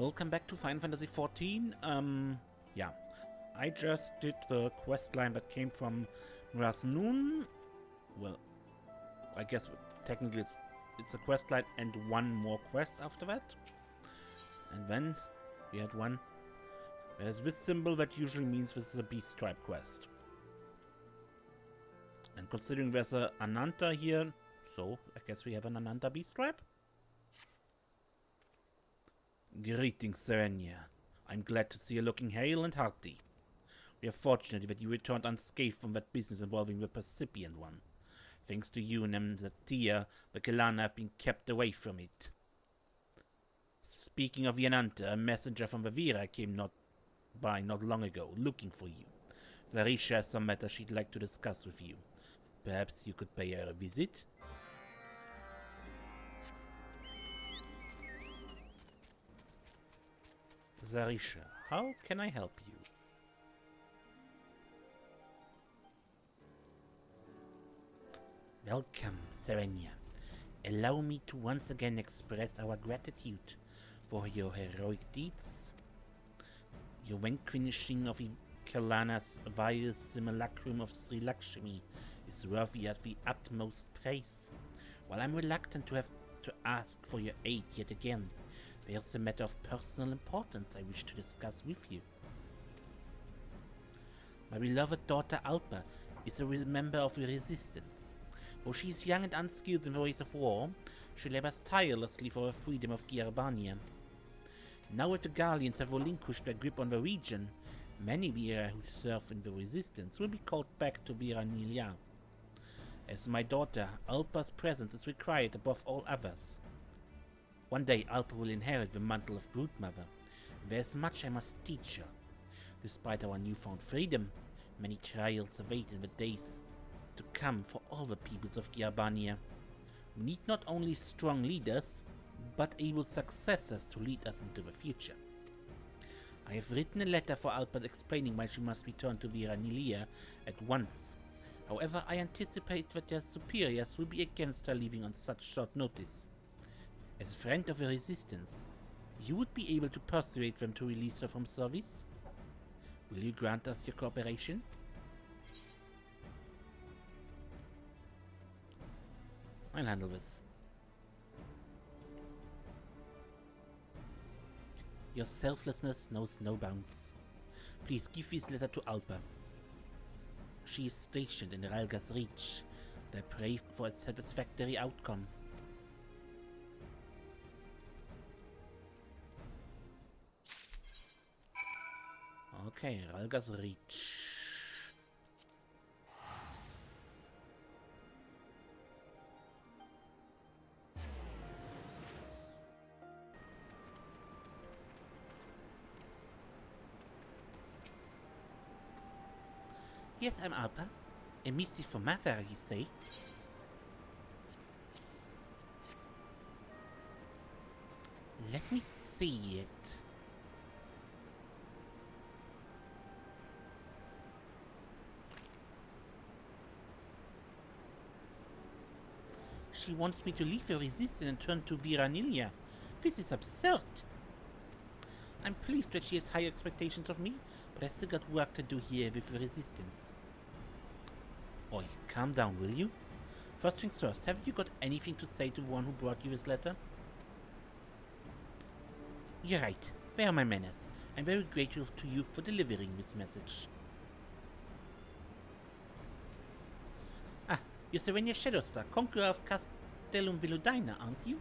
Welcome back to Final Fantasy XIV. Yeah. I just did the quest line that came from Ras Noon. Well, I guess technically it's a quest line and one more quest after that. And then we had one. There's this symbol that usually means this is a Beast Tribe quest. And considering there's a Ananta here, so I guess we have an Ananta Beast Tribe. Greetings, Serenia. I'm glad to see you looking hale and hearty. We are fortunate that you returned unscathed from that business involving the Percipient one. Thanks to you and Zatia, the Kelana have been kept away from it. Speaking of the Ananta, a messenger from the Vira came not long ago, looking for you. Satisha has some matter she'd like to discuss with you. Perhaps you could pay her a visit? Satisha, how can I help you? Welcome, Serenia. Allow me to once again express our gratitude for your heroic deeds. Your vanquishing of Kelana's vile simulacrum of Sri Lakshmi is worthy of the utmost praise. While I'm reluctant to have to ask for your aid yet again, there's a matter of personal importance I wish to discuss with you. My beloved daughter Alpa is a member of the Resistance. Though she is young and unskilled in the ways of war, she labors tirelessly for the freedom of Giarbania. Now that the Guardians have relinquished their grip on the region, many Vira who serve in the Resistance will be called back to Velodyna. As my daughter, Alpa's presence is required above all others. One day Alpa will inherit the mantle of Broodmother, and there is much I must teach her. Despite our newfound freedom, many trials await in the days to come for all the peoples of Giarbania. We need not only strong leaders, but able successors to lead us into the future. I have written a letter for Alpa explaining why she must return to Velodyna at once. However, I anticipate that their superiors will be against her leaving on such short notice. As a friend of the Resistance, you would be able to persuade them to release her from service? Will you grant us your cooperation? I'll handle this. Your selflessness knows no bounds. Please give this letter to Alpa. She is stationed in Ralga's Reach, and I pray for a satisfactory outcome. Okay, Ralga's Reach. Yes, I'm Alpa. A misty for mother, you say? Let me see it. She wants me to leave the Resistance and turn to Velodyna. This is absurd. I'm pleased that she has high expectations of me, but I still got work to do here with the Resistance. Oi, calm down, will you? First things first, have you got anything to say to the one who brought you this letter? You're right, they are my manners. I'm very grateful to you for delivering this message. Ah, you're Serenia Shadowstar, conqueror of Castellum Velodyna, aren't you?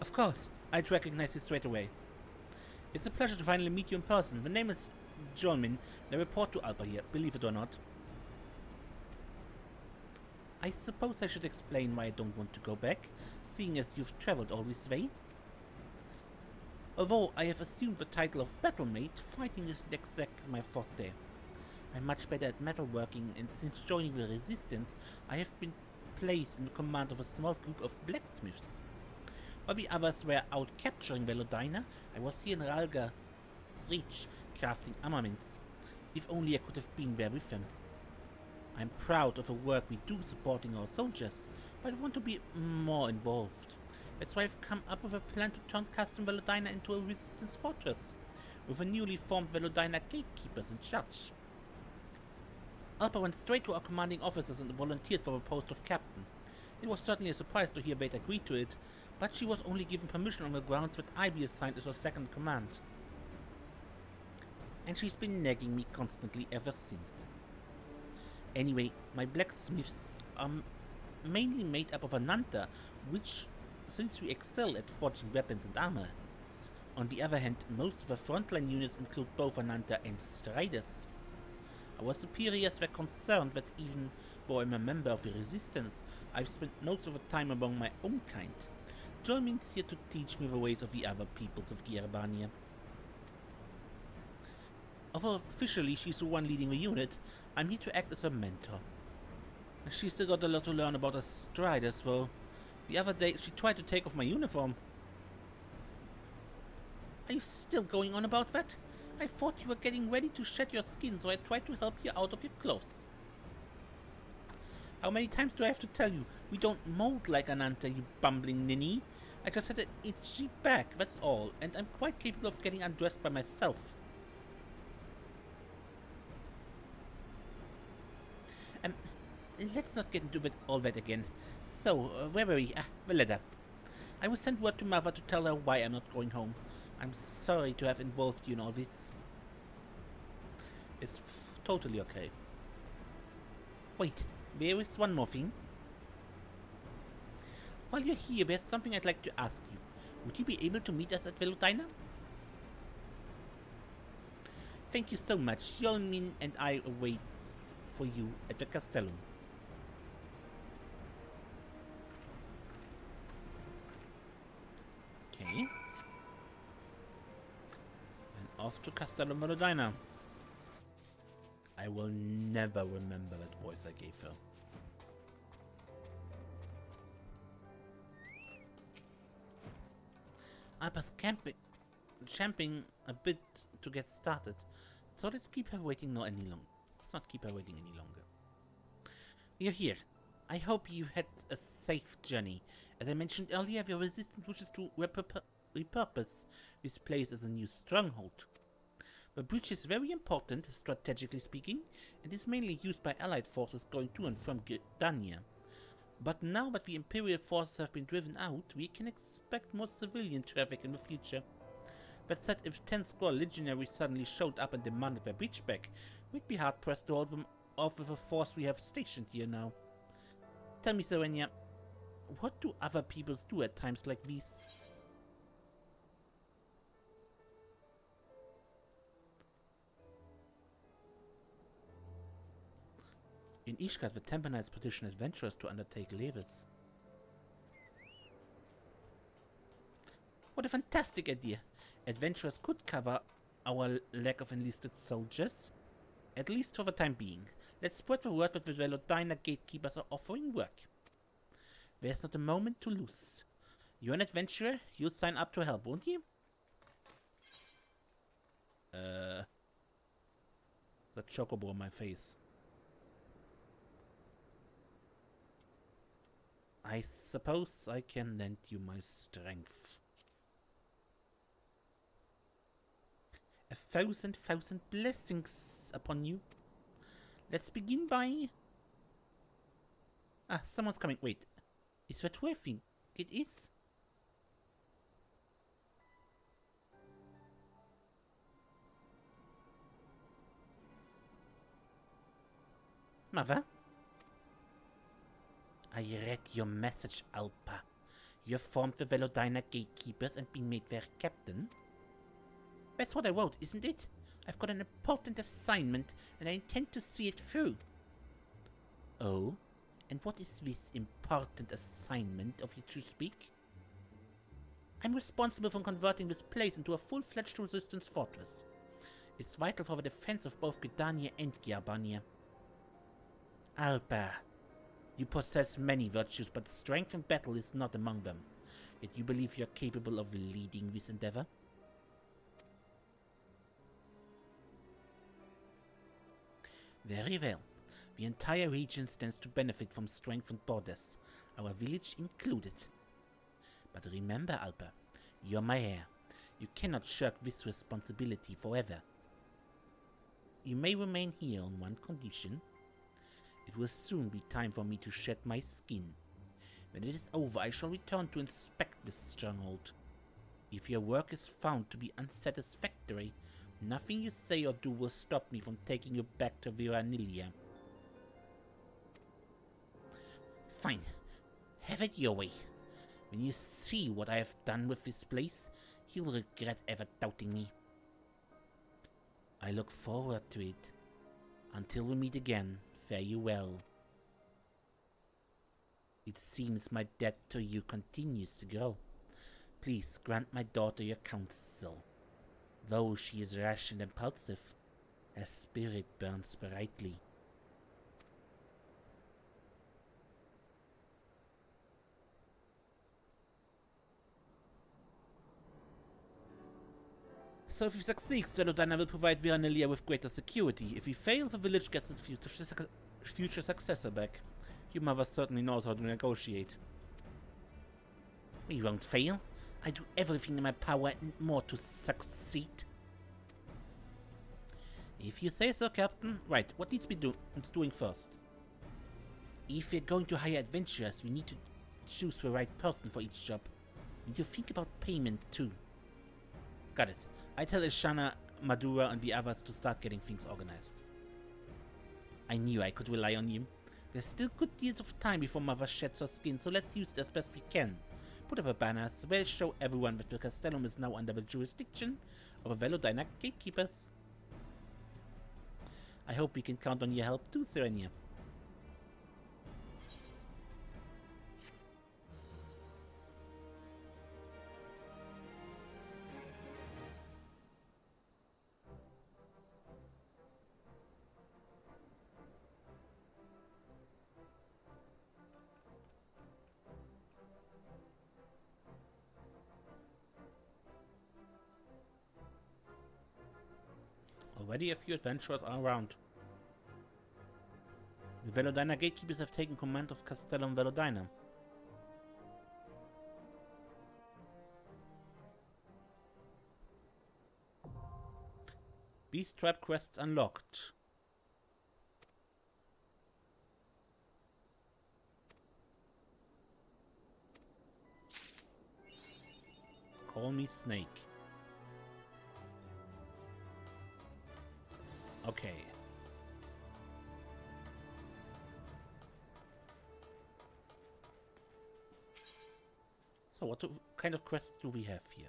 Of course, I'd recognize you straight away. It's a pleasure to finally meet you in person. The name is Jolmin, and I report to Alpa here, believe it or not. I suppose I should explain why I don't want to go back, seeing as you've traveled all this way. Although I have assumed the title of Battlemate, fighting isn't exactly my forte. I'm much better at metalworking, and since joining the Resistance, I have been placed in command of a small group of blacksmiths. While the others were out capturing Velodyna, I was here in Ralga's Reach, crafting armaments. If only I could have been there with them. I'm proud of the work we do supporting our soldiers, but I want to be more involved. That's why I've come up with a plan to turn custom Velodyna into a resistance fortress, with a newly formed Velodyna Gatekeepers in charge. Alpa went straight to our commanding officers and volunteered for the post of captain. It was certainly a surprise to hear Vira agree to it, but she was only given permission on the grounds that I be assigned as her second command. And she's been nagging me constantly ever since. Anyway, my blacksmiths are mainly made up of Ananta, which since we excel at forging weapons and armor. On the other hand, most of the frontline units include both Ananta and Striders. Our superiors were concerned that even though I'm a member of the Resistance, I've spent most of the time among my own kind. Join me here to teach me the ways of the other peoples of Gearbania. Although officially she's the one leading the unit, I'm here to act as her mentor. She's still got a lot to learn about her Striders though. The other day she tried to take off my uniform. Are you still going on about that? I thought you were getting ready to shed your skin, so I tried to help you out of your clothes. How many times do I have to tell you? We don't mold like Ananta, you bumbling ninny. I just had an itchy back, that's all, and I'm quite capable of getting undressed by myself. Let's not get into all that again. So, where were we? The letter. I will send word to Mother to tell her why I'm not going home. I'm sorry to have involved you in all this. It's totally okay. Wait, there is one more thing. While you're here, there's something I'd like to ask you. Would you be able to meet us at Velodyna? Thank you so much. Yolmin and I await for you at the Castellum. Okay. And off to Castellum Velodyna. I will never remember that voice I gave her. Alpa's champing a bit to get started, so let's keep her waiting not any longer. Let's not keep her waiting any longer. You're here. I hope you had a safe journey. As I mentioned earlier, the Resistance wishes to repurpose this place as a new stronghold. The bridge is very important, strategically speaking, and is mainly used by Allied forces going to and from Gridania. But now that the Imperial forces have been driven out, we can expect more civilian traffic in the future. That said, if 10 square legionaries suddenly showed up and demanded their bridge back, we'd be hard-pressed to hold them off with the force we have stationed here now. Tell me, Serenia, what do other peoples do at times like these? In Ishgard, the Temple Knights petition adventurers to undertake leves. What a fantastic idea! Adventurers could cover our lack of enlisted soldiers, at least for the time being. Let's spread the word that the Velodyna Gatekeepers are offering work. There's not a moment to lose. You're an adventurer, you'll sign up to help, won't you? The chocobo on my face. I suppose I can lend you my strength. 1,000 blessings upon you. Let's begin by... someone's coming. Wait. Is that who I think it is? Mother? I read your message, Alpa. You have formed the Velodyna Gatekeepers and been made their captain. That's what I wrote, isn't it? I've got an important assignment and I intend to see it through. Oh? And what is this important assignment of which you speak? I'm responsible for converting this place into a full-fledged resistance fortress. It's vital for the defense of both Gridania and Gearbania. Alpa. You possess many virtues, but strength in battle is not among them. Yet you believe you are capable of leading this endeavor? Very well. The entire region stands to benefit from strengthened borders, our village included. But remember, Alpa, you're my heir. You cannot shirk this responsibility forever. You may remain here on one condition. It will soon be time for me to shed my skin. When it is over, I shall return to inspect this stronghold. If your work is found to be unsatisfactory, nothing you say or do will stop me from taking you back to Vira. Fine. Have it your way. When you see what I have done with this place, you'll regret ever doubting me. I look forward to it. Until we meet again, fare you well. It seems my debt to you continues to grow. Please grant my daughter your counsel. Though she is rash and impulsive, her spirit burns brightly. So if we succeed, Velodyna will provide Vira with greater security. If we fail, the village gets its future successor back. Your mother certainly knows how to negotiate. We won't fail. I do everything in my power and more to succeed. If you say so, Captain. Right, what needs to be doing first? If we're going to hire adventurers, we need to choose the right person for each job. We need to think about payment too. Got it. I tell Ishana, Madura and the others to start getting things organized. I knew I could rely on you. There's still good deals of time before Mother sheds her skin, so let's use it as best we can. Put up a banners, we'll show everyone that the Castellum is now under the jurisdiction of the Velodyna Gatekeepers. I hope we can count on your help too, Serenia. Already a few adventurers are around. The Velodyna Gatekeepers have taken command of Castellum Velodyna. Beast Trap quests unlocked. Call me Snake. Okay. So what kind of quests do we have here?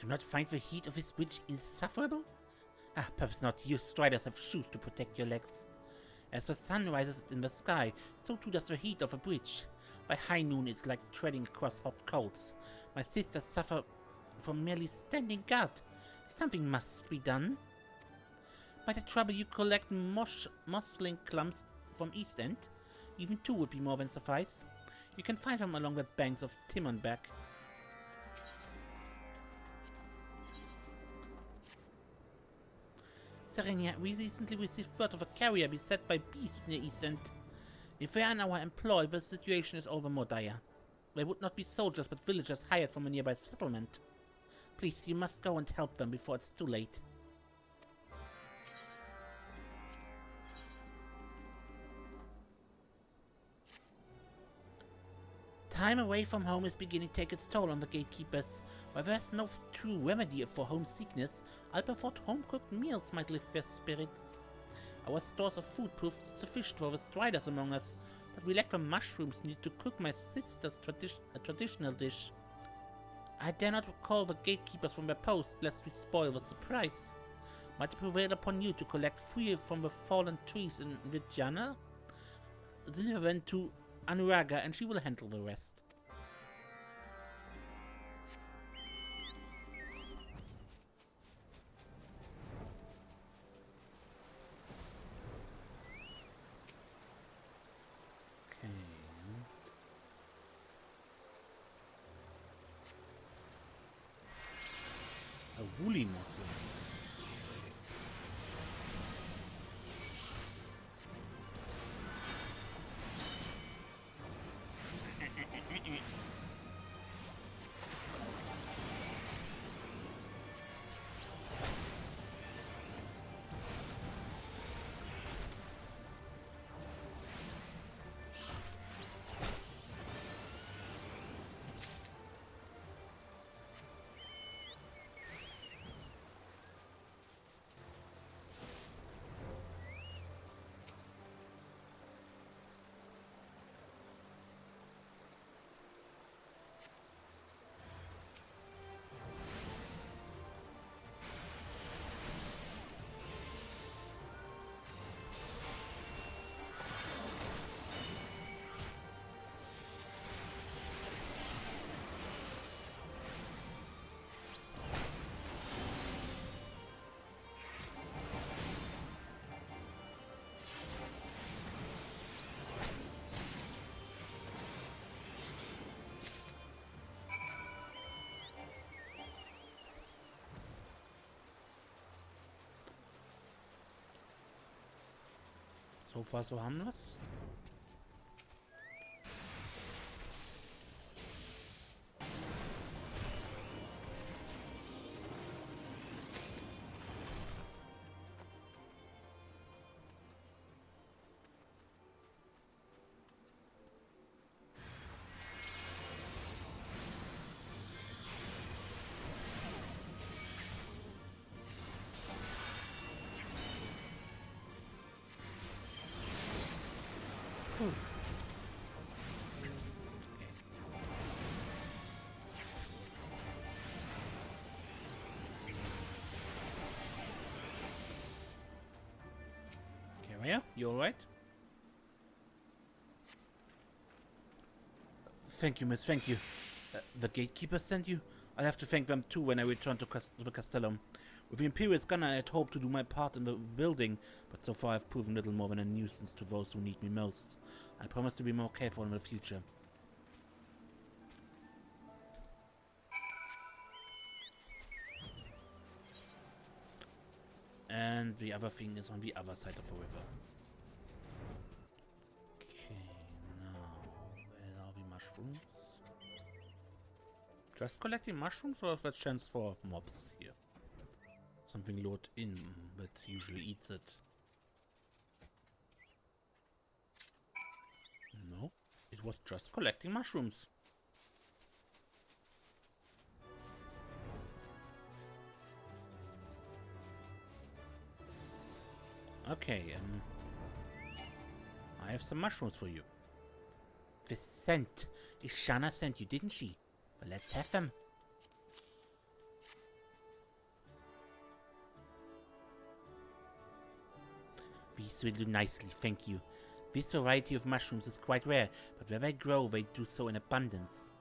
Do not find the heat of this bridge insufferable? Ah, perhaps not. You striders have shoes to protect your legs. As the sun rises in the sky, so too does the heat of a bridge. By high noon it's like treading across hot coals. My sisters suffer from merely standing guard. Something must be done. By the trouble you collect mossling clumps from East End. Even 2 would be more than suffice. You can find them along the banks of Timmonback. Serenia, we recently received word of a carrier beset by beasts near East End. If they are in our employ, the situation is all the more dire. They would not be soldiers but villagers hired from a nearby settlement. Please, you must go and help them before it's too late. Time away from home is beginning to take its toll on the gatekeepers. While there's no true remedy for homesickness, Alpa thought home-cooked meals might lift their spirits. Our stores of food proved sufficient for the striders among us, but we lack the mushrooms needed to cook my sister's traditional dish. I dare not recall the gatekeepers from their post, lest we spoil the surprise. Might it prevail upon you to collect 3 from the fallen trees in Velodyna? Deliver them to Anuraga and she will handle the rest. Okay. A woolly mossel. So far so harmless. Carrier, you alright? Thank you, miss, thank you. The Gatekeepers sent you? I'll have to thank them too when I return to the Castellum. With the Imperial Gunner, I had hoped to do my part in the building, but so far I've proven little more than a nuisance to those who need me most. I promise to be more careful in the future. And the other thing is on the other side of the river. Okay, now, where are the mushrooms? Just collecting mushrooms, or is that chance for mobs here? Something lured in that usually eats it. No, it was just collecting mushrooms. Okay, I have some mushrooms for you. The scent. Ishana sent you, didn't she? Well, let's have them. These will do nicely, thank you. This variety of mushrooms is quite rare, but where they grow, they do so in abundance.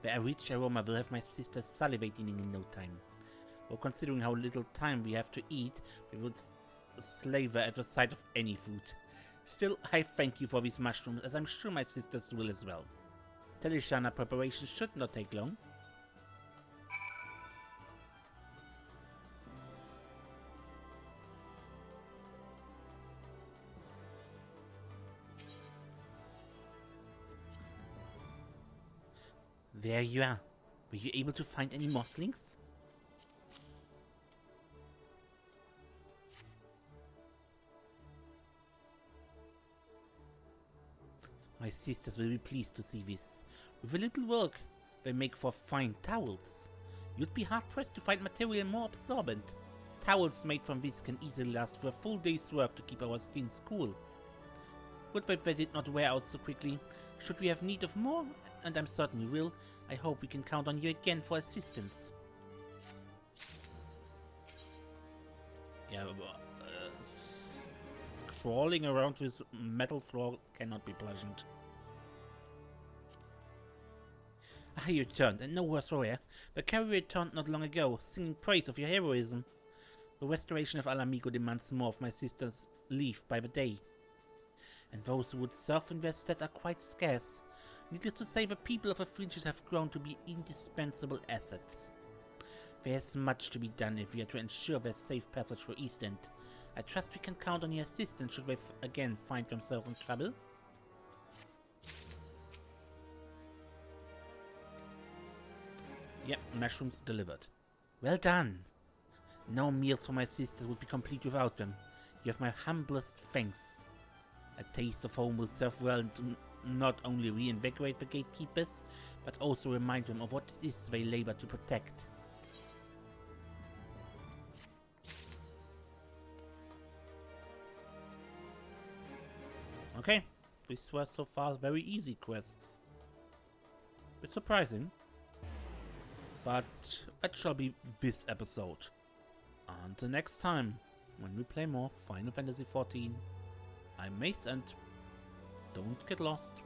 Their rich aroma will have my sister salivating in no time. Though considering how little time we have to eat, we would slaver at the sight of any food. Still, I thank you for these mushrooms, as I'm sure my sisters will as well. Telishana preparation should not take long. There you are. Were you able to find any mosslings? My sisters will be pleased to see this. With a little work, they make for fine towels. You'd be hard-pressed to find material more absorbent. Towels made from this can easily last for a full day's work to keep our skins cool. Good that they did not wear out so quickly. Should we have need of more, and I'm certain we will, I hope we can count on you again for assistance. Yeah, crawling around this metal floor cannot be pleasant. Ah, you returned, and no worse for wear. The carrier returned not long ago, singing praise of your heroism. The restoration of Ala Mhigan demands more of my sister's leave by the day. And those who would serve in their stead are quite scarce. Needless to say, the people of the fringes have grown to be indispensable assets. There's much to be done if we are to ensure their safe passage through East End. I trust we can count on your assistance should they again find themselves in trouble. Yep, mushrooms delivered. Well done! No meals for my sisters would be complete without them. You have my humblest thanks. A taste of home will serve well to not only reinvigorate the Gatekeepers, but also remind them of what it is they labor to protect. Okay, these were so far very easy quests. Bit surprising. But that shall be this episode. Until next time, when we play more Final Fantasy XIV, I'm Mace and don't get lost.